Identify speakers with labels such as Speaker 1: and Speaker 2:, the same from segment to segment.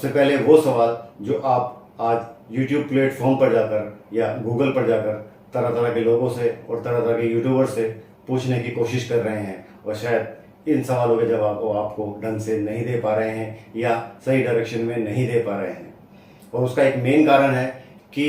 Speaker 1: सबसे पहले वो सवाल जो आप आज YouTube प्लेटफॉर्म पर जाकर या गूगल पर जाकर तरह तरह के लोगों से और तरह तरह के यूट्यूबर से पूछने की कोशिश कर रहे हैं और शायद इन सवालों के जवाब वो आपको ढंग से नहीं दे पा रहे हैं या सही डायरेक्शन में नहीं दे पा रहे हैं। और उसका एक मेन कारण है कि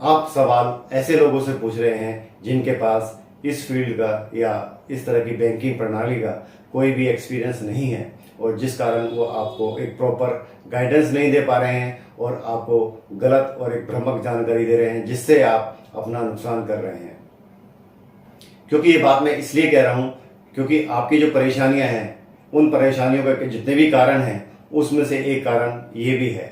Speaker 1: आप सवाल ऐसे लोगों से पूछ रहे हैं जिनके पास इस फील्ड का या इस तरह की बैंकिंग प्रणाली का कोई भी एक्सपीरियंस नहीं है और जिस कारण वो आपको एक प्रॉपर गाइडेंस नहीं दे पा रहे हैं और आपको गलत और एक भ्रामक जानकारी दे रहे हैं जिससे आप अपना नुकसान कर रहे हैं। क्योंकि ये बात मैं इसलिए कह रहा हूँ क्योंकि आपकी जो परेशानियां हैं उन परेशानियों के जितने भी कारण हैं उसमें से एक कारण ये भी है।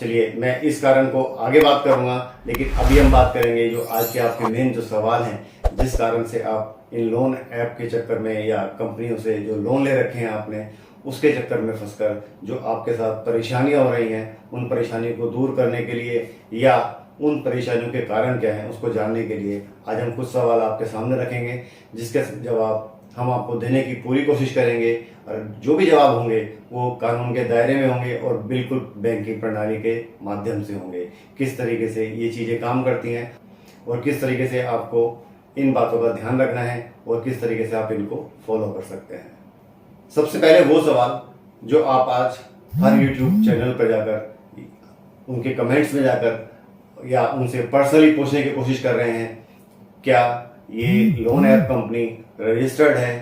Speaker 1: चलिए मैं इस कारण को आगे बात करूंगा, लेकिन अभी हम बात करेंगे जो आज के आपके मेन जो सवाल हैं जिस कारण से आप इन लोन ऐप के चक्कर में या कंपनियों से जो लोन ले रखे हैं आपने उसके चक्कर में फंसकर जो आपके साथ परेशानियां हो रही हैं उन परेशानियों को दूर करने के लिए या उन परेशानियों के कारण क्या हैं उसको जानने के लिए आज हम कुछ सवाल आपके सामने रखेंगे जिसके जवाब हम आपको देने की पूरी कोशिश करेंगे और जो भी जवाब होंगे वो कानून के दायरे में होंगे और बिल्कुल बैंकिंग प्रणाली के माध्यम से होंगे। किस तरीके से ये चीज़ें काम करती हैं और किस तरीके से आपको इन बातों का ध्यान रखना है और किस तरीके से आप इनको फॉलो कर सकते हैं। सबसे पहले वो सवाल जो आप आज हर यूट्यूब चैनल पर जाकर उनके कमेंट्स में जाकर या उनसे पर्सनली पूछने की कोशिश कर रहे हैं, क्या ये लोन ऐप कंपनी रजिस्टर्ड है?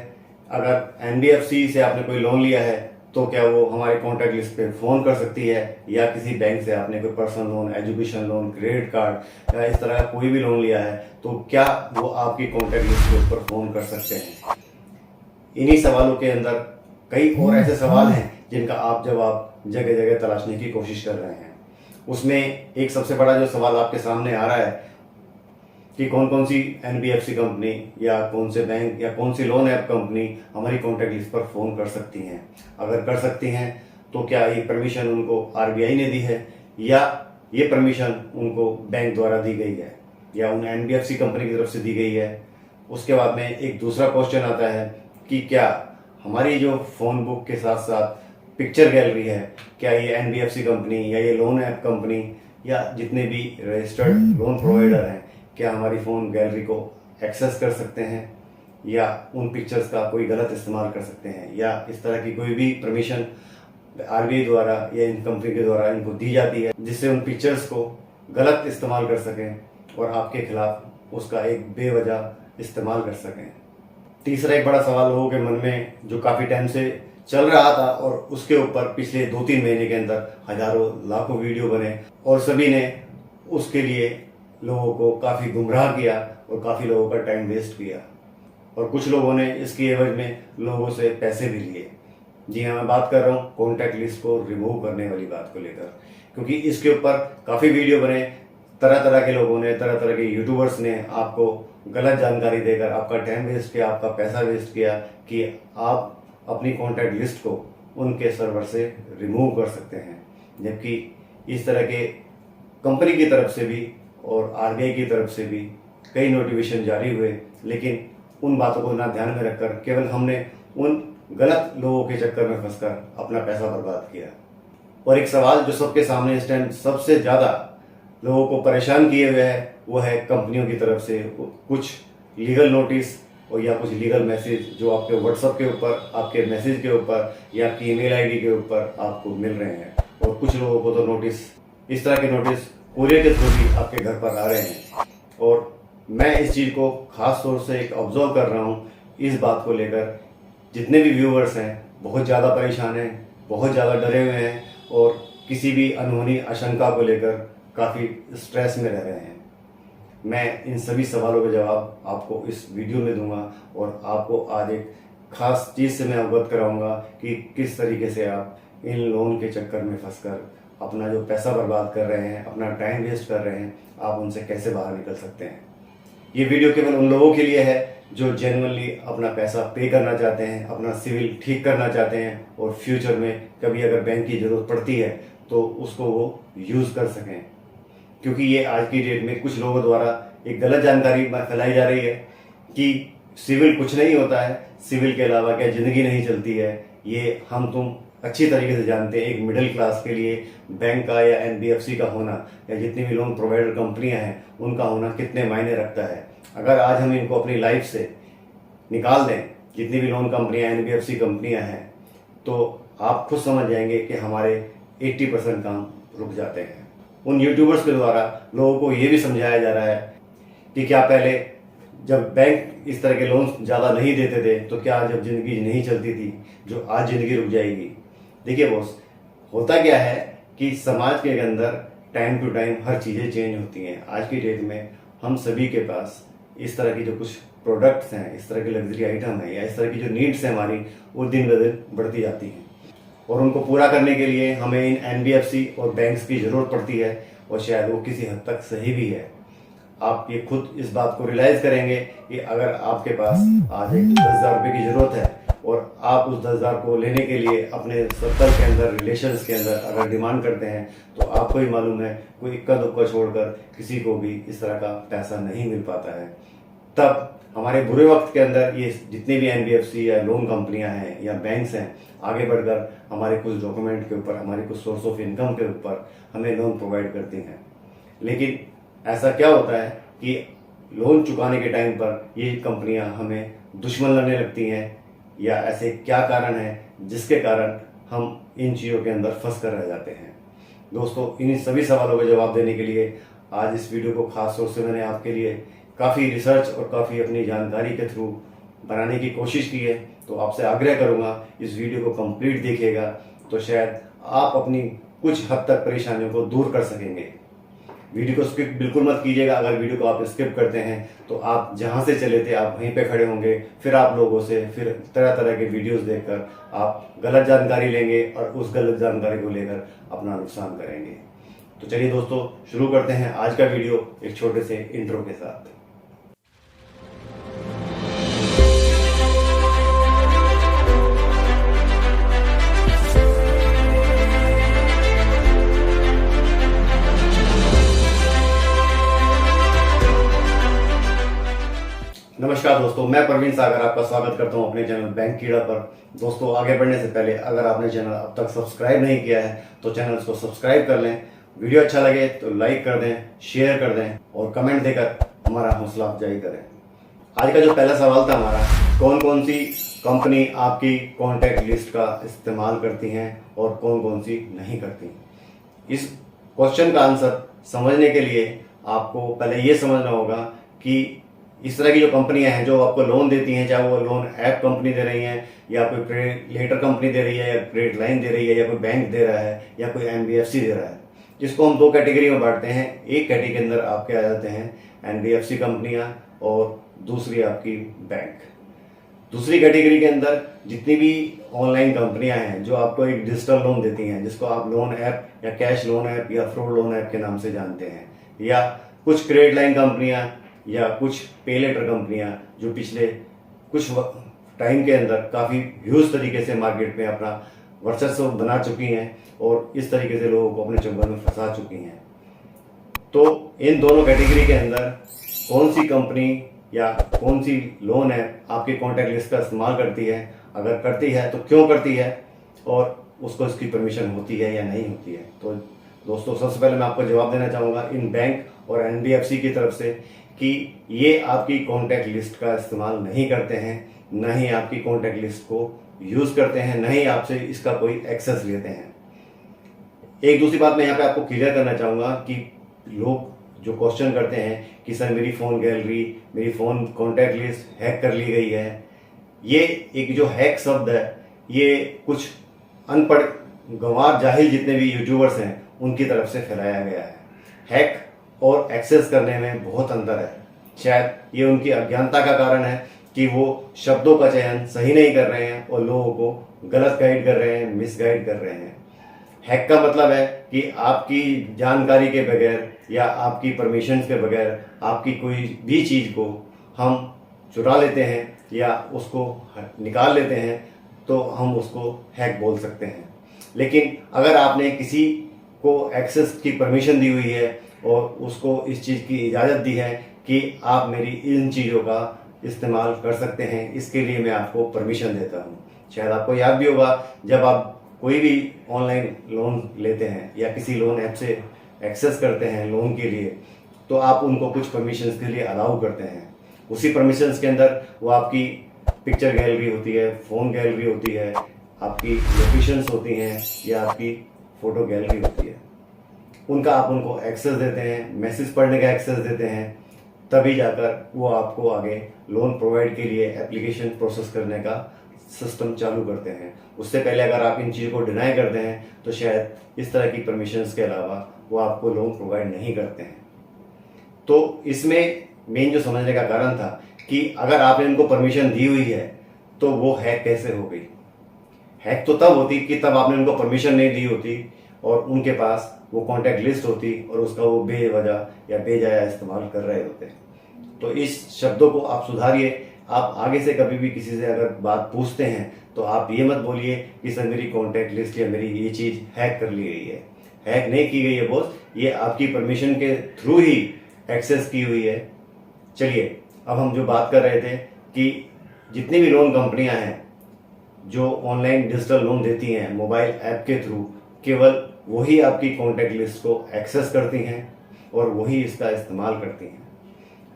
Speaker 1: अगर एनबीएफसी से आपने कोई लोन लिया है तो क्या वो हमारे कॉन्टैक्ट लिस्ट पे फ़ोन कर सकती है, या किसी बैंक से आपने कोई personal loan, education loan, credit card या इस तरह का कोई भी लोन लिया है तो क्या वो आपकी कॉन्टैक्ट लिस्ट के ऊपर फ़ोन कर सकते हैं? इन्हीं सवालों के अंदर कई और ऐसे सवाल हैं जिनका आप जवाब जगह जगह तलाशने की कोशिश कर रहे हैं। उसमें एक सबसे बड़ा जो सवाल आपके सामने आ रहा है कि कौन कौन सी एनबीएफसी कंपनी या कौन से बैंक या कौन सी लोन ऐप कंपनी हमारी कॉन्टैक्ट लिस्ट पर फ़ोन कर सकती हैं। अगर कर सकती हैं तो क्या ये परमिशन उनको आरबीआई ने दी है या ये परमिशन उनको बैंक द्वारा दी गई है या उन एनबीएफसी कंपनी की तरफ से दी गई है। उसके बाद में एक दूसरा क्वेश्चन आता है कि क्या हमारी जो फ़ोन बुक के साथ साथ पिक्चर गैलरी है, क्या ये एनबीएफसी कंपनी या ये लोन ऐप कंपनी या जितने भी रजिस्टर्ड लोन प्रोवाइडर हैं क्या हमारी फ़ोन गैलरी को एक्सेस कर सकते हैं या उन पिक्चर्स का कोई गलत इस्तेमाल कर सकते हैं, या इस तरह की कोई भी परमिशन आरबीआई द्वारा या इन कंपनी के द्वारा इनको दी जाती है जिससे उन पिक्चर्स को गलत इस्तेमाल कर सकें और आपके खिलाफ उसका एक बेवजह इस्तेमाल कर सकें। तीसरा एक बड़ा सवाल लोगों के मन में जो काफ़ी टाइम से चल रहा था और उसके ऊपर पिछले 2-3 महीने के अंदर हजारों लाखों वीडियो बने और सभी ने उसके लिए लोगों को काफ़ी गुमराह किया और काफ़ी लोगों का टाइम वेस्ट किया और कुछ लोगों ने इसकी एवज में लोगों से पैसे भी लिए। जी हाँ, मैं बात कर रहा हूँ कॉन्टैक्ट लिस्ट को रिमूव करने वाली बात को लेकर, क्योंकि इसके ऊपर काफ़ी वीडियो बने, तरह तरह के लोगों ने, तरह तरह के यूट्यूबर्स ने आपको गलत जानकारी देकर आपका टाइम वेस्ट किया, आपका पैसा वेस्ट किया कि आप अपनी कॉन्टैक्ट लिस्ट को उनके सर्वर से रिमूव कर सकते हैं। जबकि इस तरह के कंपनी की तरफ से भी और आरबीआई की तरफ से भी कई नोटिफिकेशन जारी हुए, लेकिन उन बातों को ना ध्यान में रखकर केवल हमने उन गलत लोगों के चक्कर में फंसकर अपना पैसा बर्बाद किया। और एक सवाल जो सबके सामने इस टाइम सबसे ज़्यादा लोगों को परेशान किए हुए है वो है कंपनियों की तरफ से कुछ लीगल नोटिस और या कुछ लीगल मैसेज जो आपके व्हाट्सएप के ऊपर, आपके मैसेज के ऊपर या आपकी ईमेल आईडी के ऊपर आपको मिल रहे हैं। और कुछ लोगों को तो नोटिस, इस तरह के नोटिस कुरियर के थ्रू भी आपके घर पर आ रहे हैं। और मैं इस चीज़ को खास तौर से एक ऑब्जर्व कर रहा हूँ, इस बात को लेकर जितने भी व्यूअर्स हैं बहुत ज़्यादा परेशान हैं, बहुत ज़्यादा डरे हुए हैं और किसी भी अनहोनी आशंका को लेकर काफ़ी स्ट्रेस में रह रहे हैं। मैं इन सभी सवालों के जवाब आपको इस वीडियो में दूंगा और आपको आज एक खास चीज़ से मैं अवगत कराऊंगा कि किस तरीके से आप इन लोन के चक्कर में फंसकर अपना जो पैसा बर्बाद कर रहे हैं, अपना टाइम वेस्ट कर रहे हैं, आप उनसे कैसे बाहर निकल सकते हैं। ये वीडियो केवल उन लोगों के लिए है जो जेन्युइनली अपना पैसा पे करना चाहते हैं, अपना सिविल ठीक करना चाहते हैं और फ्यूचर में कभी अगर बैंक की ज़रूरत पड़ती है तो उसको वो यूज़ कर सकें। क्योंकि ये आज की डेट में कुछ लोगों द्वारा एक गलत जानकारी फैलाई जा रही है कि सिविल कुछ नहीं होता है, सिविल के अलावा क्या ज़िंदगी नहीं चलती है, ये हम तुम अच्छी तरीके से जानते हैं। एक मिडिल क्लास के लिए बैंक का या एनबीएफसी का होना या जितनी भी लोन प्रोवाइडर कंपनियां हैं उनका होना कितने मायने रखता है। अगर आज हम इनको अपनी लाइफ से निकाल दें, जितनी भी लोन कंपनियां एनबीएफसी कंपनियां हैं, तो आप खुद समझ जाएंगे कि हमारे 80% काम रुक जाते हैं। उन यूट्यूबर्स के द्वारा लोगों को ये भी समझाया जा रहा है कि क्या पहले जब बैंक इस तरह के लोन ज़्यादा नहीं देते थे तो क्या जब ज़िंदगी नहीं चलती थी जो आज ज़िंदगी रुक जाएगी। देखिए बॉस, होता क्या है कि समाज के अंदर टाइम टू टाइम हर चीज़ें चेंज होती हैं। आज की डेट में हम सभी के पास इस तरह की जो कुछ प्रोडक्ट्स हैं, इस तरह की लग्जरी आइटम है या इस तरह की जो नीड्स हैं हमारी, वो दिन ब दिन बढ़ती जाती हैं और उनको पूरा करने के लिए हमें इन एनबीएफसी और बैंक्स की ज़रूरत पड़ती है और शायद वो किसी हद तक सही भी है। आप ये खुद इस बात को रियलाइज़ करेंगे कि अगर आपके पास आज एक 10,000 रुपये की ज़रूरत है और आप उस 10,000 को लेने के लिए अपने सर्कल के अंदर, रिलेशंस के अंदर अगर डिमांड करते हैं तो आपको ही मालूम है कोई इक्का दुक्का छोड़कर किसी को भी इस तरह का पैसा नहीं मिल पाता है। तब हमारे बुरे वक्त के अंदर ये जितनी भी एनबीएफसी या लोन कंपनियां हैं या बैंक्स हैं, आगे बढ़कर हमारे कुछ डॉक्यूमेंट के ऊपर, हमारे कुछ सोर्स ऑफ इनकम के ऊपर हमें लोन प्रोवाइड करती हैं। लेकिन ऐसा क्या होता है कि लोन चुकाने के टाइम पर ये कंपनियां हमें दुश्मन लगने लगती हैं, या ऐसे क्या कारण है जिसके कारण हम इन चीज़ों के अंदर फंस कर रह जाते हैं। दोस्तों, इन सभी सवालों का जवाब देने के लिए आज इस वीडियो को खास तौर से मैंने आपके लिए काफ़ी रिसर्च और काफ़ी अपनी जानकारी के थ्रू बनाने की कोशिश की है। तो आपसे आग्रह करूँगा इस वीडियो को कंप्लीट देखिएगा, तो शायद आप अपनी कुछ हद तक परेशानियों को दूर कर सकेंगे। वीडियो को स्किप बिल्कुल मत कीजिएगा। अगर वीडियो को आप स्किप करते हैं तो आप जहाँ से चले थे आप वहीं पे खड़े होंगे, फिर आप लोगों से फिर तरह तरह के वीडियोस देखकर आप गलत जानकारी लेंगे और उस गलत जानकारी को लेकर अपना नुकसान करेंगे। तो चलिए दोस्तों, शुरू करते हैं आज का वीडियो एक छोटे से इंट्रो के साथ। नमस्कार दोस्तों, मैं प्रवीण सागर आपका स्वागत करता हूं अपने चैनल बैंक कीड़ा पर। दोस्तों, आगे बढ़ने से पहले अगर आपने चैनल अब तक सब्सक्राइब नहीं किया है तो चैनल को सब्सक्राइब कर लें। वीडियो अच्छा लगे तो लाइक कर दें, शेयर कर दें और कमेंट देकर हमारा हौसला अफजाई करें। आज का जो पहला सवाल था हमारा, कौन कौन सी कंपनी आपकी कॉन्टैक्ट लिस्ट का इस्तेमाल करती हैं और कौन कौन सी नहीं करती। इस क्वेश्चन का आंसर समझने के लिए आपको पहले ये समझना होगा कि इस तरह की जो कंपनियां हैं जो आपको लोन देती हैं, चाहे वो लोन ऐप कंपनी दे रही हैं या कोई क्रेडिट लेटर कंपनी दे रही है या क्रेडिट लाइन दे रही है या कोई बैंक दे रहा है या कोई एनबीएफसी दे रहा है, जिसको हम दो कैटेगरी में बांटते हैं। एक कैटेगरी के अंदर आपके आ जाते हैं एनबीएफसी कंपनियां और दूसरी आपकी बैंक। दूसरी कैटेगरी के अंदर जितनी भी ऑनलाइन कंपनियां हैं जो आपको एक डिजिटल लोन देती हैं, जिसको आप लोन ऐप या कैश लोन ऐप या फ्रॉड लोन ऐप के नाम से जानते हैं, या कुछ क्रेडिट लाइन कंपनियां या कुछ पे लेटर कंपनियां जो पिछले कुछ टाइम के अंदर काफ़ी ह्यूज तरीके से मार्केट में अपना वर्चस्व बना चुकी हैं और इस तरीके से लोगों को अपने चंगुल में फंसा चुकी हैं। तो इन दोनों कैटेगरी के अंदर कौन सी कंपनी या कौन सी लोन है आपकी कॉन्टैक्ट लिस्ट का इस्तेमाल करती है, अगर करती है तो क्यों करती है और उसको इसकी परमिशन होती है या नहीं होती है। तो दोस्तों, सबसे पहले मैं आपको जवाब देना चाहूँगा इन बैंक और एनबीएफसी की तरफ से कि ये आपकी कॉन्टैक्ट लिस्ट का इस्तेमाल नहीं करते हैं, न ही आपकी कॉन्टैक्ट लिस्ट को यूज़ करते हैं, न ही आपसे इसका कोई एक्सेस लेते हैं। एक दूसरी बात मैं यहाँ पे आपको क्लियर करना चाहूँगा कि लोग जो क्वेश्चन करते हैं कि सर मेरी फ़ोन गैलरी, मेरी फ़ोन कॉन्टैक्ट लिस्ट हैक कर ली गई है, ये एक जो हैक शब्द है ये कुछ अनपढ़ गंवार जाहिल जितने भी यूट्यूबर्स हैं उनकी तरफ से फैलाया गया है। हैक और एक्सेस करने में बहुत अंतर है। शायद ये उनकी अज्ञानता का कारण है कि वो शब्दों का चयन सही नहीं कर रहे हैं और लोगों को गलत गाइड कर रहे हैं, मिसगाइड कर रहे हैं। हैक का मतलब है कि आपकी जानकारी के बगैर या आपकी परमिशन के बगैर आपकी कोई भी चीज़ को हम चुरा लेते हैं या उसको निकाल लेते हैं तो हम उसको हैक बोल सकते हैं। लेकिन अगर आपने किसी को एक्सेस की परमिशन दी हुई है और उसको इस चीज़ की इजाज़त दी है कि आप मेरी इन चीज़ों का इस्तेमाल कर सकते हैं, इसके लिए मैं आपको परमिशन देता हूँ। शायद आपको याद भी होगा जब आप कोई भी ऑनलाइन लोन लेते हैं या किसी लोन ऐप से एक्सेस करते हैं लोन के लिए, तो आप उनको कुछ परमिशंस के लिए अलाउ करते हैं। उसी परमिशंस के अंदर वो आपकी पिक्चर गैलरी होती है, फ़ोन गैलरी होती है, आपकी लोकेशंस होती हैं या आपकी फ़ोटो गैलरी होती है, उनका आप उनको एक्सेस देते हैं, मैसेज पढ़ने का एक्सेस देते हैं, तभी जाकर वो आपको आगे लोन प्रोवाइड के लिए एप्लीकेशन प्रोसेस करने का सिस्टम चालू करते हैं। उससे पहले अगर आप इन चीज़ों को डिनाई करते हैं तो शायद इस तरह की परमिशंस के अलावा वो आपको लोन प्रोवाइड नहीं करते हैं। तो इसमें मेन जो समझने का कारण था कि अगर आपने इनको परमिशन दी हुई है तो वो हैक कैसे हो गई। हैक तो तब होती कि तब आपने उनको परमिशन नहीं दी होती और उनके पास वो कॉन्टैक्ट लिस्ट होती और उसका वो बेवजह या बेजाया इस्तेमाल कर रहे होते। तो इस शब्दों को आप सुधारिए। आप आगे से कभी भी किसी से अगर बात पूछते हैं तो आप ये मत बोलिए कि सर मेरी कॉन्टैक्ट लिस्ट या मेरी ये चीज़ हैक कर ली गई है। हैक नहीं की गई है बॉस, ये आपकी परमिशन के थ्रू ही एक्सेस की हुई है। चलिए अब हम जो बात कर रहे थे कि जितनी भी लोन कंपनियां हैं जो ऑनलाइन डिजिटल लोन देती हैं मोबाइल ऐप के थ्रू, केवल वही आपकी कॉन्टैक्ट लिस्ट को एक्सेस करती हैं और वही इसका इस्तेमाल करती हैं।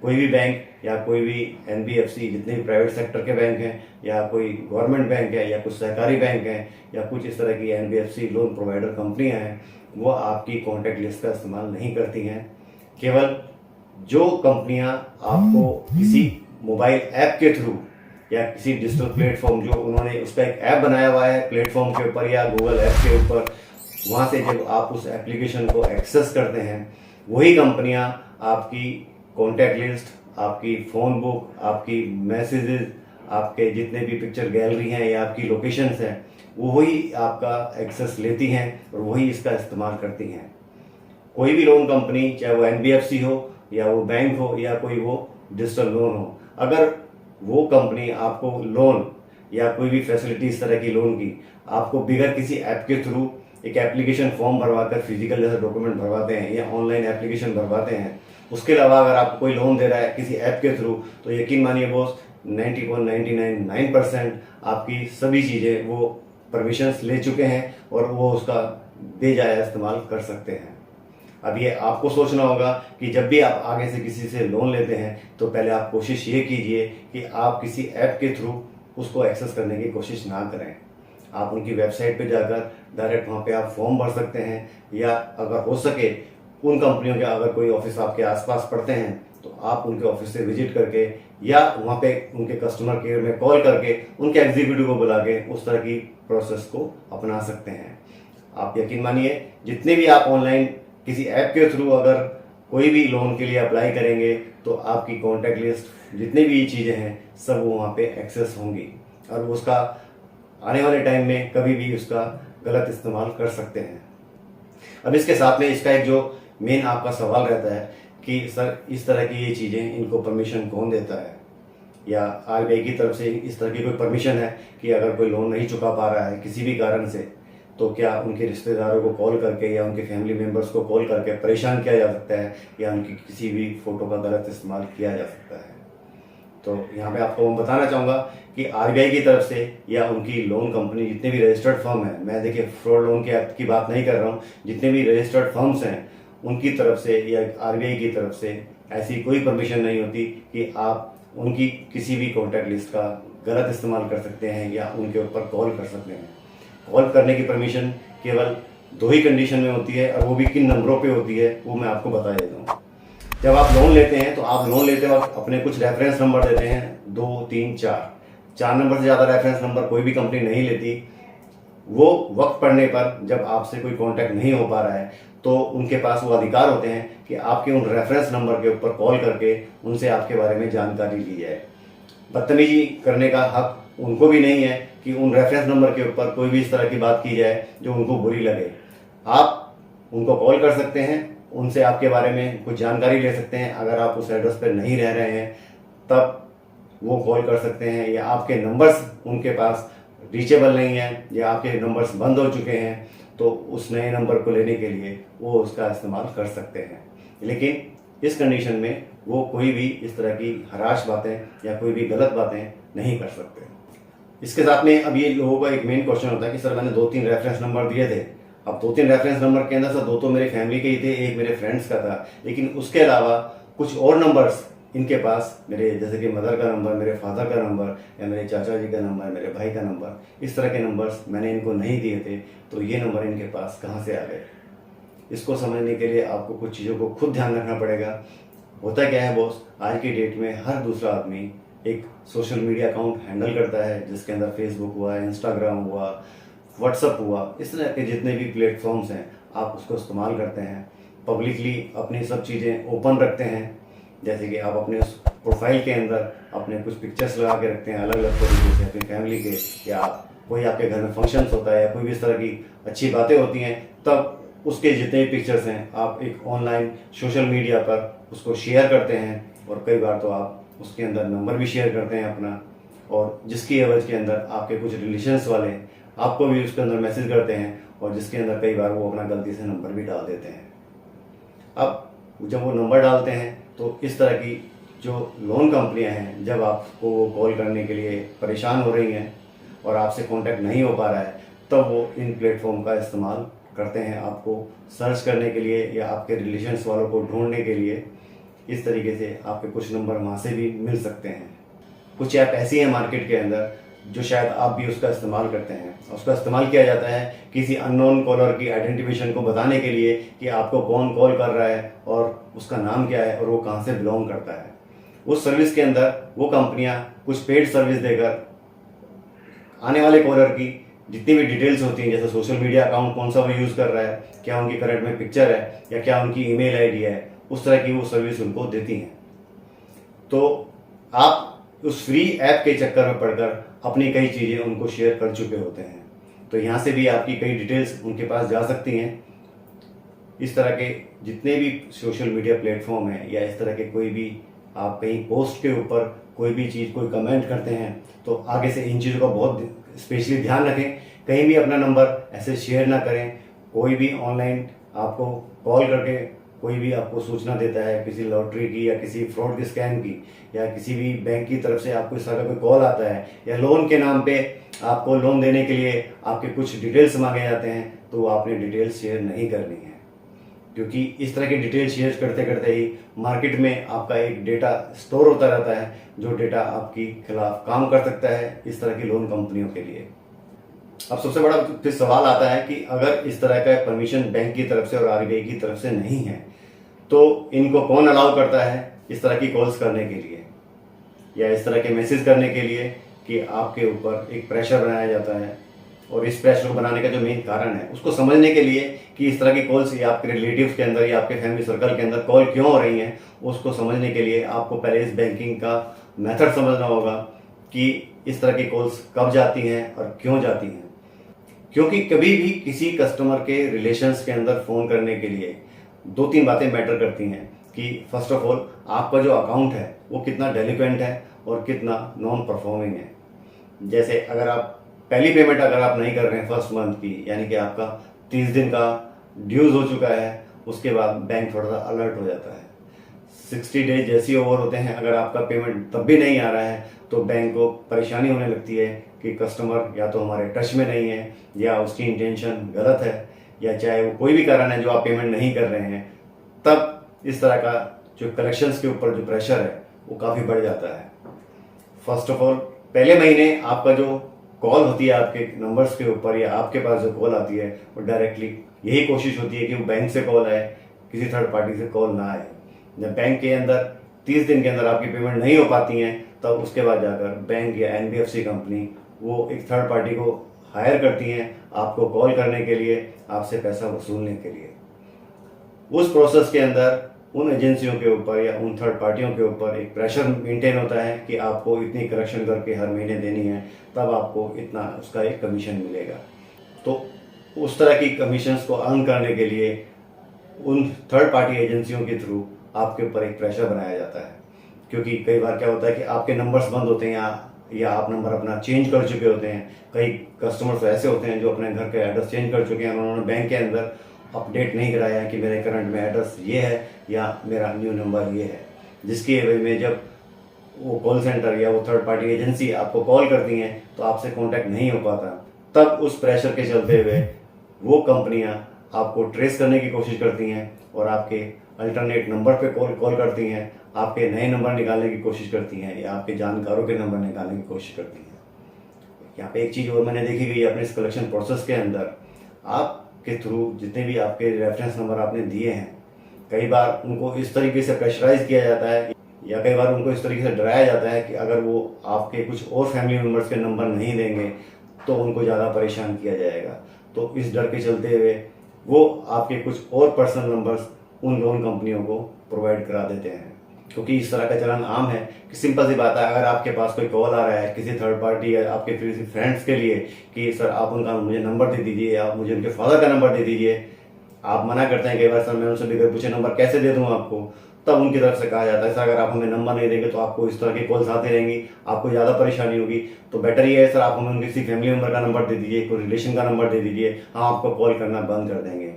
Speaker 1: कोई भी बैंक या कोई भी एनबीएफसी, जितने भी प्राइवेट सेक्टर के बैंक हैं या कोई गवर्नमेंट बैंक है या कुछ सहकारी बैंक हैं या कुछ इस तरह की एनबीएफसी लोन प्रोवाइडर कंपनियां हैं, वो आपकी कॉन्टैक्ट लिस्ट का इस्तेमाल नहीं करती हैं। केवल जो कंपनियां आपको किसी मोबाइल ऐप के थ्रू या किसी डिजिटल प्लेटफॉर्म, जो उन्होंने उसका एक ऐप बनाया हुआ है प्लेटफॉर्म के ऊपर या गूगल ऐप के ऊपर, वहाँ से जब आप उस एप्लीकेशन को एक्सेस करते हैं, वही कंपनियां आपकी कॉन्टैक्ट लिस्ट, आपकी फ़ोन बुक, आपकी मैसेजेस, आपके जितने भी पिक्चर गैलरी हैं या आपकी लोकेशंस हैं, वो वही आपका एक्सेस लेती हैं और वही इसका इस्तेमाल करती हैं। कोई भी लोन कंपनी, चाहे वो एनबीएफसी हो या वो बैंक हो या कोई वो डिजिटल लोन हो, अगर वो कंपनी आपको लोन या कोई भी फैसिलिटी इस तरह की लोन की आपको बिगर किसी ऐप के थ्रू एक एप्लीकेशन फॉर्म भरवाकर, फिजिकल जैसे डॉक्यूमेंट भरवाते हैं या ऑनलाइन एप्लीकेशन भरवाते हैं, उसके अलावा अगर आपको कोई लोन दे रहा है किसी ऐप के थ्रू, तो यकीन मानिए बॉस 99.999% आपकी सभी चीज़ें वो परमिशंस ले चुके हैं और वो उसका बेजाया इस्तेमाल कर सकते हैं। अब ये आपको सोचना होगा कि जब भी आप आगे से किसी से लोन लेते हैं तो पहले आप कोशिश ये कीजिए कि आप किसी ऐप के थ्रू उसको एक्सेस करने की कोशिश ना करें। आप उनकी वेबसाइट पे जाकर डायरेक्ट वहाँ पे आप फॉर्म भर सकते हैं, या अगर हो सके उन कंपनियों के अगर कोई ऑफिस आपके आसपास पड़ते हैं तो आप उनके ऑफिस से विजिट करके या वहाँ पे उनके कस्टमर केयर में कॉल करके उनके एग्जीक्यूटिव को बुला के उस तरह की प्रोसेस को अपना सकते हैं। आप यकीन मानिए, जितने भी आप ऑनलाइन किसी ऐप के थ्रू अगर कोई भी लोन के लिए अप्लाई करेंगे तो आपकी कॉन्टैक्ट लिस्ट, जितनी भी चीज़ें हैं, सब वो वहाँ पे एक्सेस होंगी और वो उसका आने वाले टाइम में कभी भी उसका गलत इस्तेमाल कर सकते हैं। अब इसके साथ में इसका एक जो मेन आपका सवाल रहता है कि सर इस तरह की ये चीज़ें, इनको परमिशन कौन देता है, या आरबीआई की तरफ से इस तरह की कोई परमिशन है कि अगर कोई लोन नहीं चुका पा रहा है किसी भी कारण से, तो क्या उनके रिश्तेदारों को कॉल करके या उनके फैमिली मेम्बर्स को कॉल करके परेशान किया जा सकता है या उनकी किसी भी फ़ोटो का गलत इस्तेमाल किया जा सकता है। तो यहाँ पे आपको मैं बताना चाहूँगा कि आरबीआई की तरफ से या उनकी लोन कंपनी, जितने भी रजिस्टर्ड फर्म है, मैं देखिए फ्रॉड लोन के एक्ट की बात नहीं कर रहा हूँ, जितने भी रजिस्टर्ड फर्म्स हैं उनकी तरफ से या आरबीआई की तरफ से ऐसी कोई परमिशन नहीं होती कि आप उनकी किसी भी कॉन्टैक्ट लिस्ट का गलत इस्तेमाल कर सकते हैं या उनके ऊपर कॉल कर सकते हैं। कॉल करने की परमिशन केवल 2 ही कंडीशन में होती है और वो भी किन नंबरों पे होती है वो मैं आपको बता देता हूँ। जब आप लोन लेते हैं तो आप लोन लेते वक्त अपने कुछ रेफरेंस नंबर देते हैं, 2, 3, 4 नंबर से ज़्यादा रेफरेंस नंबर कोई भी कंपनी नहीं लेती। वो वक्त पड़ने पर जब आपसे कोई कांटेक्ट नहीं हो पा रहा है तो उनके पास वो अधिकार होते हैं कि आपके उन रेफरेंस नंबर के ऊपर कॉल करके उनसे आपके बारे में जानकारी ली जाए। बदतमीजी करने का हक उनको भी नहीं है कि उन रेफरेंस नंबर के ऊपर कोई भी इस तरह की बात की जाए जो उनको बुरी लगे। आप उनको कॉल कर सकते हैं, उनसे आपके बारे में कुछ जानकारी ले सकते हैं। अगर आप उस एड्रेस पर नहीं रह रहे हैं तब वो कॉल कर सकते हैं, या आपके नंबर्स उनके पास रीचेबल नहीं है या आपके नंबर्स बंद हो चुके हैं तो उस नए नंबर को लेने के लिए वो उसका इस्तेमाल कर सकते हैं। लेकिन इस कंडीशन में वो कोई भी इस तरह की हराश बातें या कोई भी गलत बातें नहीं कर सकते। इसके साथ में अब ये लोगों का एक मेन क्वेश्चन होता है कि सर मैंने 2-3 रेफरेंस नंबर दिए थे। अब 2-3 रेफरेंस नंबर के अंदर सर 2 तो मेरे फैमिली के ही थे, एक मेरे फ्रेंड्स का था, लेकिन उसके अलावा कुछ और नंबर्स इनके पास, मेरे जैसे कि मदर का नंबर, मेरे फादर का नंबर, या मेरे चाचा जी का नंबर, मेरे भाई का नंबर, इस तरह के नंबर्स मैंने इनको नहीं दिए थे। तो ये नंबर इनके पास कहाँ से आ गए? इसको समझने के लिए आपको कुछ चीज़ों को खुद ध्यान रखना पड़ेगा। होता क्या है बॉस, आज की डेट में हर दूसरा आदमी एक सोशल मीडिया अकाउंट हैंडल करता है, जिसके अंदर फेसबुक हुआ, इंस्टाग्राम हुआ, व्हाट्सअप हुआ, इस तरह के जितने भी प्लेटफॉर्म्स हैं आप उसको इस्तेमाल करते हैं। पब्लिकली अपनी सब चीज़ें ओपन रखते हैं, जैसे कि आप अपने उस प्रोफाइल के अंदर अपने कुछ पिक्चर्स लगा के रखते हैं अलग अलग तरीके से अपनी फैमिली के, या कोई आपके घर में फंक्शंस होता है या कोई भी इस तरह की अच्छी बातें होती हैं, तब उसके जितने भी पिक्चर्स हैं आप एक ऑनलाइन सोशल मीडिया पर उसको शेयर करते हैं। और कई बार तो आप उसके अंदर नंबर भी शेयर करते हैं अपना, और जिसकी एवज के अंदर आपके कुछ रिलेशंस वाले आपको भी उसके अंदर मैसेज करते हैं, और जिसके अंदर कई बार वो अपना गलती से नंबर भी डाल देते हैं। अब जब वो नंबर डालते हैं तो इस तरह की जो लोन कंपनियां हैं, जब आपको वो कॉल करने के लिए परेशान हो रही हैं और आपसे कांटेक्ट नहीं हो पा रहा है, तब वो इन प्लेटफॉर्म का इस्तेमाल करते हैं आपको सर्च करने के लिए या आपके रिलेशंस वालों को ढूंढने के लिए। इस तरीके से आपके कुछ नंबर वहाँ से भी मिल सकते हैं। कुछ ऐप ऐसी हैं मार्केट के अंदर जो शायद आप भी उसका इस्तेमाल करते हैं। उसका इस्तेमाल किया जाता है किसी अननोन कॉलर की आइडेंटिफिकेशन को बताने के लिए कि आपको कौन कॉल कर रहा है और उसका नाम क्या है और वो कहाँ से बिलोंग करता है। उस सर्विस के अंदर वो कंपनियां कुछ पेड सर्विस देकर आने वाले कॉलर की जितनी भी डिटेल्स होती हैं, जैसे सोशल मीडिया अकाउंट कौन सा वो यूज़ कर रहा है, क्या उनकी करंट में पिक्चर है या क्या उनकी ईमेल आईडी है, उस तरह की वो सर्विस उनको देती हैं। तो आप उस फ्री ऐप के चक्कर में पड़कर अपनी कई चीज़ें उनको शेयर कर चुके होते हैं, तो यहाँ से भी आपकी कई डिटेल्स उनके पास जा सकती हैं। इस तरह के जितने भी सोशल मीडिया प्लेटफॉर्म हैं या इस तरह के कोई भी आप कहीं पोस्ट के ऊपर कोई भी चीज़ कोई कमेंट करते हैं, तो आगे से इन चीज़ों का बहुत स्पेशली ध्यान रखें। कहीं भी अपना नंबर ऐसे शेयर ना करें। कोई भी ऑनलाइन आपको कॉल करके कोई भी आपको सूचना देता है किसी लॉटरी की या किसी फ्रॉड की, स्कैम की, या किसी भी बैंक की तरफ से आपको इस तरह का कोई कॉल आता है, या लोन के नाम पे आपको लोन देने के लिए आपके कुछ डिटेल्स मांगे जाते हैं, तो आपने डिटेल्स शेयर नहीं करनी है, क्योंकि इस तरह के डिटेल्स शेयर करते करते ही मार्केट में आपका एक डेटा स्टोर होता रहता है, जो डेटा आपके खिलाफ काम कर सकता है इस तरह की लोन कंपनियों के लिए। अब सबसे बड़ा फिर सवाल आता है कि अगर इस तरह का परमिशन बैंक की तरफ से और आरबीआई की तरफ से नहीं है, तो इनको कौन अलाउ करता है इस तरह की कॉल्स करने के लिए या इस तरह के मैसेज करने के लिए कि आपके ऊपर एक प्रेशर बनाया जाता है। और इस प्रेशर को बनाने का जो मेन कारण है उसको समझने के लिए कि इस तरह की कॉल्स या आपके रिलेटिव्स के अंदर या आपके फैमिली सर्कल के अंदर कॉल क्यों हो रही हैं, उसको समझने के लिए आपको पहले इस बैंकिंग का मेथड समझना होगा कि इस तरह की कॉल्स कब जाती हैं और क्यों जाती हैं। क्योंकि कभी भी किसी कस्टमर के रिलेशंस के अंदर फ़ोन करने के लिए 2-3 बातें मैटर करती हैं कि फर्स्ट ऑफ ऑल आपका जो अकाउंट है वो कितना डेलिक्वेंट है और कितना नॉन परफॉर्मिंग है। जैसे अगर आप पहली पेमेंट अगर आप नहीं कर रहे हैं फर्स्ट मंथ की, यानी कि आपका 30 दिन का ड्यूज हो चुका है, उसके बाद बैंक थोड़ा सा अलर्ट हो जाता है। 60 डेज जैसे ही ओवर होते हैं, अगर आपका पेमेंट तब भी नहीं आ रहा है तो बैंक को परेशानी होने लगती है कि कस्टमर या तो हमारे टच में नहीं है या उसकी इंटेंशन गलत है, या चाहे वो कोई भी कारण है जो आप पेमेंट नहीं कर रहे हैं। तब इस तरह का जो कलेक्शंस के ऊपर जो प्रेशर है वो काफ़ी बढ़ जाता है। फर्स्ट ऑफ ऑल पहले महीने आपका जो कॉल होती है आपके नंबर्स के ऊपर या आपके पास जो कॉल आती है वो डायरेक्टली यही कोशिश होती है कि वो बैंक से कॉल आए, किसी थर्ड पार्टी से कॉल ना आए। जब बैंक के अंदर 30 दिन के अंदर आपकी पेमेंट नहीं हो पाती हैं, तब उसके बाद जाकर बैंक या एनबीएफसी कंपनी वो एक थर्ड पार्टी को हायर करती हैं आपको कॉल करने के लिए, आपसे पैसा वसूलने के लिए। उस प्रोसेस के अंदर उन एजेंसियों के ऊपर या उन थर्ड पार्टियों के ऊपर एक प्रेशर मेंटेन होता है कि आपको इतनी कलेक्शन करके हर महीने देनी है, तब आपको इतना उसका एक कमीशन मिलेगा। तो उस तरह की कमीशंस को अर्न करने के लिए उन थर्ड पार्टी एजेंसियों के थ्रू आपके ऊपर एक प्रेशर बनाया जाता है। क्योंकि कई बार क्या होता है कि आपके नंबर्स बंद होते हैं या आप नंबर अपना चेंज कर चुके होते हैं। कई कस्टमर्स ऐसे होते हैं जो अपने घर का एड्रेस चेंज कर चुके हैं, उन्होंने बैंक के अंदर अपडेट नहीं कराया कि मेरे करंट में एड्रेस ये है या मेरा न्यू नंबर ये है, जिसकी एवज में जब वो कॉल सेंटर या वो थर्ड पार्टी एजेंसी आपको कॉल करती हैं तो आपसे कांटेक्ट नहीं हो पाता, तब उस प्रेशर के चलते हुए वो कंपनियां आपको ट्रेस करने की कोशिश करती हैं और आपके अल्टरनेट नंबर पे कॉल करती हैं, आपके नए नंबर निकालने की कोशिश करती हैं या आपके जानकारों के नंबर निकालने की कोशिश करती हैं। यहाँ पे एक चीज़ और मैंने देखी गई अपने इस कलेक्शन प्रोसेस के अंदर, आपके थ्रू जितने भी आपके रेफरेंस नंबर आपने दिए हैं, कई बार उनको इस तरीके से प्रेशराइज किया जाता है या कई बार उनको इस तरीके से डराया जाता है कि अगर वो आपके कुछ और फैमिली मेम्बर्स के नंबर नहीं देंगे तो उनको ज़्यादा परेशान किया जाएगा। तो इस डर के चलते हुए वो आपके कुछ और पर्सनल नंबर्स उन लोन कंपनियों को प्रोवाइड करा देते हैं, क्योंकि इस तरह का चलन आम है कि सिंपल सी बात है, अगर आपके पास कोई कॉल आ रहा है किसी थर्ड पार्टी या आपके किसी फ्रेंड्स के लिए कि सर आप उनका मुझे नंबर दे दीजिए या मुझे उनके फादर का नंबर दे दीजिए, आप मना करते हैं कई बार, सर मैं उनसे बगैर पूछे नंबर कैसे दे दूँ आपको, तब उनकी तरफ से कहा जाता है सर अगर आप हमें नंबर नहीं देंगे तो आपको इस तरह की कॉल्स आती रहेंगी, आपको ज़्यादा परेशानी होगी, तो बेटर ये है सर आप हमें किसी फैमिली मेम्बर का नंबर दे दीजिए, कोई रिलेशन का नंबर दे दीजिए, हम आपको कॉल करना बंद कर देंगे।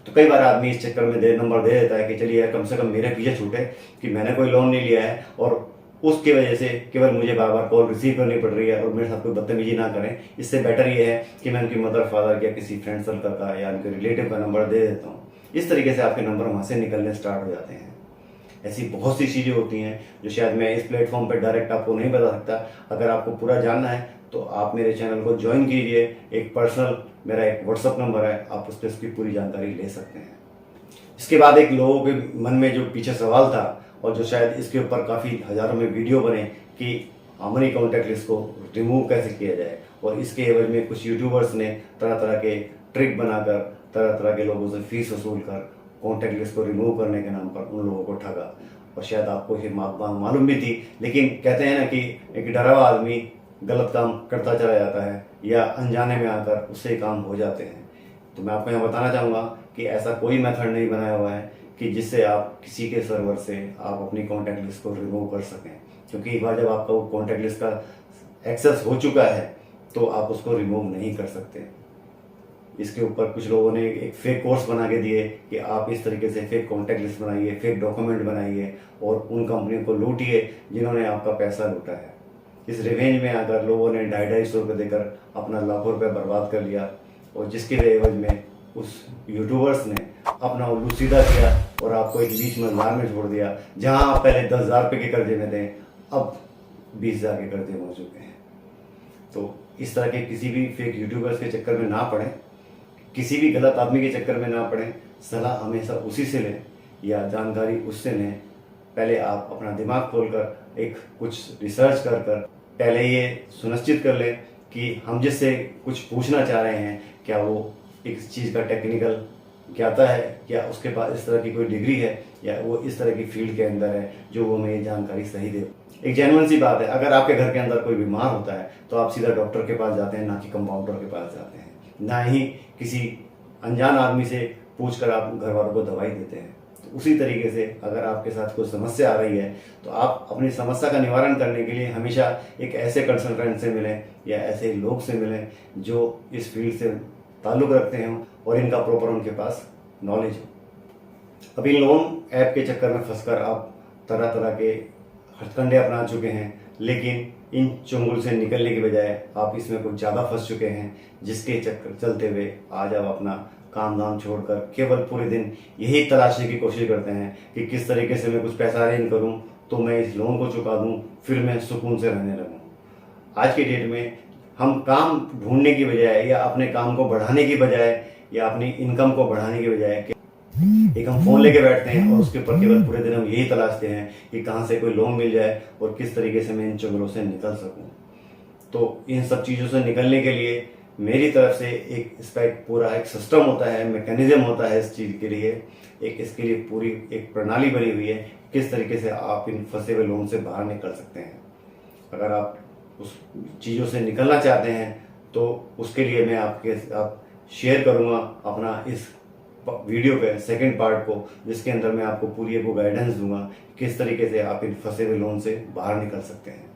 Speaker 1: तो कई बार आदमी इस चक्कर में नंबर दे देता है कि चलिए यार कम से कम मेरे पीछे छूटे कि मैंने कोई लोन नहीं लिया है और उसकी वजह से केवल मुझे बार बार कॉल रिसीव करनी पड़ रही है और मेरे साथ कोई बदतमीजी ना करें। इससे बेटर ये है कि मैं उनकी मदर फादर या किसी फ्रेंड सर्कल का या उनके रिलेटिव का नंबर दे देता हूँ। इस तरीके से आपके नंबर वहाँ से निकलने स्टार्ट हो जाते हैं। ऐसी बहुत सी चीज़ें होती हैं जो शायद मैं इस प्लेटफॉर्म पर डायरेक्ट आपको नहीं बता सकता। अगर आपको पूरा जानना है तो आप मेरे चैनल को ज्वाइन कीजिए, एक पर्सनल मेरा एक व्हाट्सअप नंबर है, आप उस पर इसकी पूरी जानकारी ले सकते हैं। इसके बाद एक लोगों के मन में जो पीछे सवाल था और जो शायद इसके ऊपर काफ़ी हज़ारों में वीडियो बने कि हमारी कॉन्टैक्ट लिस्ट को रिमूव कैसे किया जाए, और इसके एवज में कुछ यूट्यूबर्स ने तरह तरह के ट्रिक बनाकर तरह तरह के लोगों से फीस वसूल कर कॉन्टैक्ट लिस्ट को रिमूव करने के नाम पर उन लोगों को ठगा। और शायद आपको ये मालूम भी थी, लेकिन कहते हैं ना कि एक डरा हुआ आदमी गलत काम करता चला जाता है या अनजाने में आकर उससे काम हो जाते हैं। तो मैं आपको यहाँ बताना चाहूँगा कि ऐसा कोई मेथड नहीं बनाया हुआ है कि जिससे आप किसी के सर्वर से आप अपनी कॉन्टैक्ट लिस्ट को रिमूव कर सकें, क्योंकि एक बार जब आपका वो कॉन्टैक्ट लिस्ट का एक्सेस हो चुका है तो आप उसको रिमूव नहीं कर सकते। इसके ऊपर कुछ लोगों ने एक फेक कोर्स बना के दिए कि आप इस तरीके से फेक कॉन्टैक्ट लिस्ट बनाइए, फेक डॉक्यूमेंट बनाइए और उन कंपनियों को लूटिए जिन्होंने आपका पैसा लूटा है। इस रिवेंज में आकर लोगों ने 250-250 रुपये देकर अपना लाखों रुपये बर्बाद कर लिया, और जिसके एवज में उस यूट्यूबर्स ने अपना उल्लू सीधा किया और आपको एक बीच में अंधार में छोड़ दिया। जहां आप पहले 10,000 रुपये के कर्जे में थे, अब 20,000 के कर्जे में हो चुके हैं। तो इस तरह के किसी भी फेक यूट्यूबर्स के चक्कर में ना पड़ें, किसी भी गलत आदमी के चक्कर में ना पड़ें। सलाह हमेशा उसी से लें या जानकारी उससे लें। पहले आप अपना दिमाग खोलकर एक कुछ रिसर्च कर पहले ये सुनिश्चित कर लें कि हम जिससे कुछ पूछना चाह रहे हैं क्या वो एक चीज़ का टेक्निकल ज्ञाता है, क्या उसके पास इस तरह की कोई डिग्री है या वो इस तरह की फील्ड के अंदर है जो वो हमें ये जानकारी सही दे। एक जेन्युइन सी बात है, अगर आपके घर के अंदर कोई बीमार होता है तो आप सीधा डॉक्टर के पास जाते हैं, ना कि कंपाउंडर के पास जाते हैं, ना ही किसी अनजान आदमी से पूछकर आप घर वालों को दवाई देते हैं। तो उसी तरीके से अगर आपके साथ कोई समस्या आ रही है तो आप अपनी समस्या का निवारण करने के लिए हमेशा एक ऐसे कंसल्टेंट से मिलें या ऐसे लोग से मिलें जो इस फील्ड से ताल्लुक़ रखते हैं और इनका प्रॉपर उनके पास नॉलेज हो। अब इन लोन ऐप के चक्कर में फंसकर आप तरह तरह के हथकंडे अपना चुके हैं, लेकिन इन चुंगल से निकलने की बजाय आप इसमें कुछ ज़्यादा फंस चुके हैं, जिसके चक्कर चलते हुए आज आप अपना काम धाम छोड़कर केवल पूरे दिन यही तलाशने की कोशिश करते हैं कि किस तरीके से मैं कुछ पैसा अरेंज करूं तो मैं इस लोन को चुका दूं, फिर मैं सुकून से रहने लगूं। आज के डेट में हम काम ढूंढने की बजाय या अपने काम को बढ़ाने की बजाय या अपनी इनकम को बढ़ाने की बजाय एक हम फोन लेके बैठते हैं और उसके ऊपर केवल पूरे दिन हम यही तलाशते हैं कि कहाँ से कोई लोन मिल जाए और किस तरीके से मैं इन चंगलों से निकल सकूं। तो इन सब चीज़ों से निकलने के लिए मेरी तरफ से एक इसका एक पूरा एक सिस्टम होता है, मैकेनिज्म होता है इस चीज़ के लिए, एक इसके लिए पूरी एक प्रणाली बनी हुई है किस तरीके से आप इन फंसे हुए लोन से बाहर निकल सकते हैं। अगर आप उस चीज़ों से निकलना चाहते हैं तो उसके लिए मैं आपके साथ शेयर करूँगा अपना इस वीडियो पे सेकंड पार्ट को, जिसके अंदर मैं आपको पूरी एक गाइडेंस दूंगा किस तरीके से आप इन फंसे हुए लोन से बाहर निकल सकते हैं।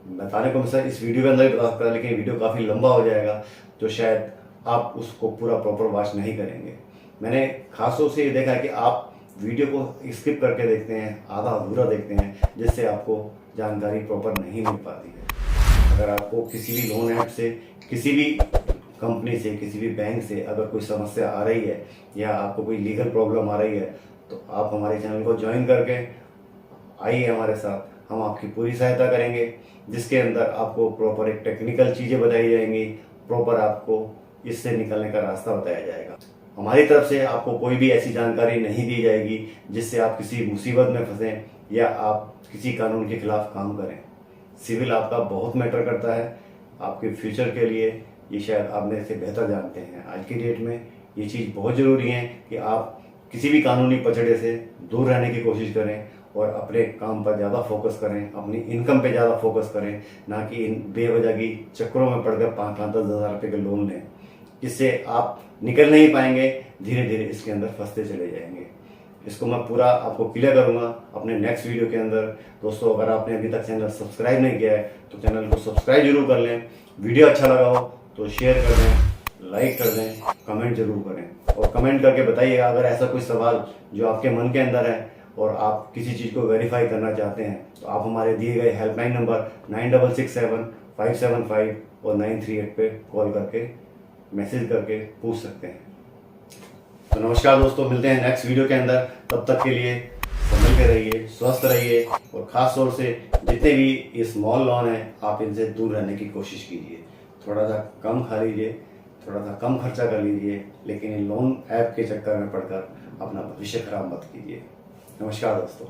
Speaker 1: बताने को मैं सर इस वीडियो के अंदर ही बता सकता, लेकिन वीडियो काफ़ी लंबा हो जाएगा तो शायद आप उसको पूरा प्रॉपर वॉच नहीं करेंगे। मैंने खासतौर से ये देखा है कि आप वीडियो को स्किप करके देखते हैं, आधा अधूरा देखते हैं, जिससे आपको जानकारी प्रॉपर नहीं मिल पाती है। अगर आपको किसी भी लोन ऐप से, किसी भी कंपनी से, किसी भी बैंक से अगर कोई समस्या आ रही है या आपको कोई लीगल प्रॉब्लम आ रही है, तो आप हमारे चैनल को ज्वाइन करके आइए हमारे साथ। हम आपकी पूरी सहायता करेंगे, जिसके अंदर आपको प्रॉपर एक टेक्निकल चीज़ें बताई जाएंगी, प्रॉपर आपको इससे निकलने का रास्ता बताया जाएगा। हमारी तरफ से आपको कोई भी ऐसी जानकारी नहीं दी जाएगी जिससे आप किसी मुसीबत में फंसें या आप किसी कानून के खिलाफ काम करें। सिविल आपका बहुत मैटर करता है आपके फ्यूचर के लिए, ये शायद आप मेरे से बेहतर जानते हैं। आज की डेट में ये चीज़ बहुत ज़रूरी है कि आप किसी भी कानूनी पचड़े से दूर रहने की कोशिश करें और अपने काम पर ज़्यादा फोकस करें, अपनी इनकम पे ज़्यादा फोकस करें, ना कि इन बेवजह की चक्करों में पड़कर 5-10 हज़ार रुपये के लोन लें। इससे आप निकल नहीं पाएंगे, धीरे धीरे इसके अंदर फंसते चले जाएंगे। इसको मैं पूरा आपको क्लियर करूंगा अपने नेक्स्ट वीडियो के अंदर। दोस्तों, अगर आपने अभी तक चैनल सब्सक्राइब नहीं किया है तो चैनल को सब्सक्राइब जरूर कर लें। वीडियो अच्छा लगा हो तो शेयर कर दें, लाइक कर दें, कमेंट जरूर करें और कमेंट करके बताइएगा अगर ऐसा कोई सवाल जो आपके मन के अंदर है और आप किसी चीज़ को वेरीफाई करना चाहते हैं, तो आप हमारे दिए गए हेल्पलाइन नंबर 9667-575 और 938 पे कॉल करके, मैसेज करके पूछ सकते हैं। तो नमस्कार दोस्तों, मिलते हैं नेक्स्ट वीडियो के अंदर। तब तक के लिए संभल के रहिए, स्वस्थ रहिए और ख़ास तौर से जितने भी ये स्मॉल लोन हैं आप इनसे दूर रहने की कोशिश कीजिए। थोड़ा सा कम खा लीजिए, थोड़ा सा कम खर्चा कर लीजिए, लेकिन इन लोन ऐप के चक्कर में पड़कर अपना भविष्य खराब मत कीजिए। नमस्कार दोस्तों।